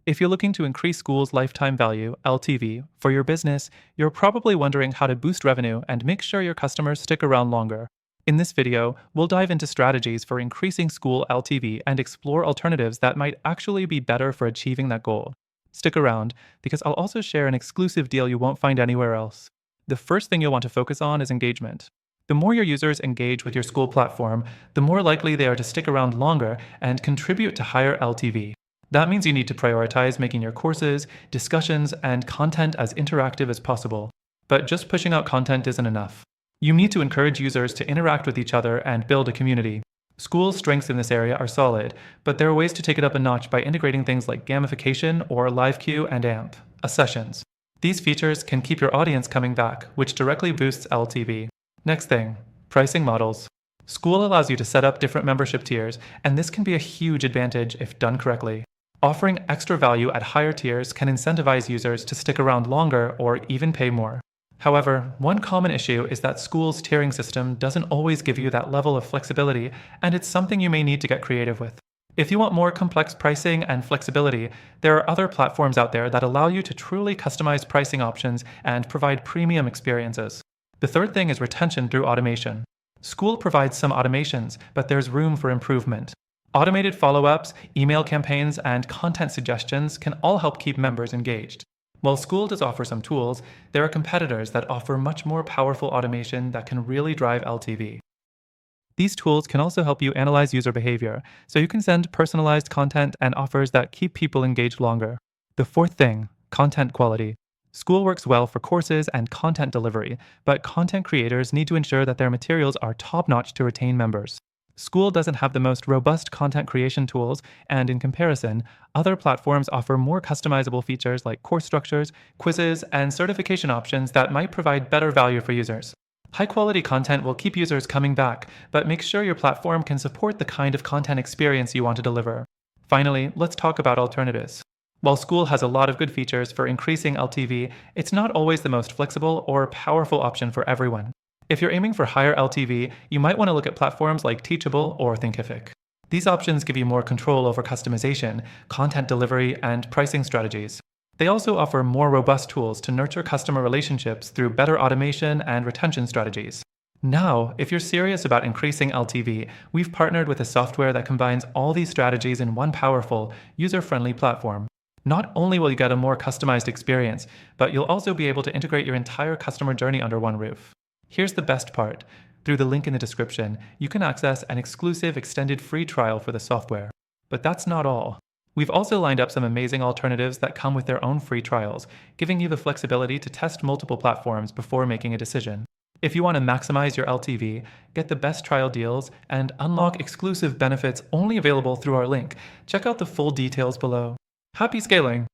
If you're looking to increase Skool's lifetime value, LTV, for your business, you're probably wondering how to boost revenue and make sure your customers stick around longer. In this video, we'll dive into strategies for increasing Skool LTV and explore alternatives that might actually be better for achieving that goal. Stick around, because I'll also share an exclusive deal you won't find anywhere else. The first thing you'll want to focus on is engagement. The more your users engage with your Skool platform, the more likely they are to stick around longer and contribute to higher LTV. That means you need to prioritize making your courses, discussions, and content as interactive as possible. But just pushing out content isn't enough. You need to encourage users to interact with each other and build a community. Skool's strengths in this area are solid, but there are ways to take it up a notch by integrating things like gamification or live queue and AMP, sessions. These features can keep your audience coming back, which directly boosts LTV. Next thing, pricing models. Skool allows you to set up different membership tiers, and this can be a huge advantage if done correctly. Offering extra value at higher tiers can incentivize users to stick around longer or even pay more. However, one common issue is that Skool's tiering system doesn't always give you that level of flexibility, and it's something you may need to get creative with. If you want more complex pricing and flexibility, there are other platforms out there that allow you to truly customize pricing options and provide premium experiences. The third thing is retention through automation. Skool provides some automations, but there's room for improvement. Automated follow-ups, email campaigns, and content suggestions can all help keep members engaged. While Skool does offer some tools, there are competitors that offer much more powerful automation that can really drive LTV. These tools can also help you analyze user behavior, so you can send personalized content and offers that keep people engaged longer. The fourth thing, content quality. Skool works well for courses and content delivery, but content creators need to ensure that their materials are top-notch to retain members. Skool doesn't have the most robust content creation tools, and in comparison, other platforms offer more customizable features like course structures, quizzes, and certification options that might provide better value for users. High-quality content will keep users coming back, but make sure your platform can support the kind of content experience you want to deliver. Finally, let's talk about alternatives. While Skool has a lot of good features for increasing LTV, it's not always the most flexible or powerful option for everyone. If you're aiming for higher LTV, you might want to look at platforms like Teachable or Thinkific. These options give you more control over customization, content delivery, and pricing strategies. They also offer more robust tools to nurture customer relationships through better automation and retention strategies. Now, if you're serious about increasing LTV, we've partnered with a software that combines all these strategies in one powerful, user-friendly platform. Not only will you get a more customized experience, but you'll also be able to integrate your entire customer journey under one roof. Here's the best part. Through the link in the description, you can access an exclusive extended free trial for the software. But that's not all. We've also lined up some amazing alternatives that come with their own free trials, giving you the flexibility to test multiple platforms before making a decision. If you want to maximize your LTV, get the best trial deals, and unlock exclusive benefits only available through our link, check out the full details below. Happy scaling!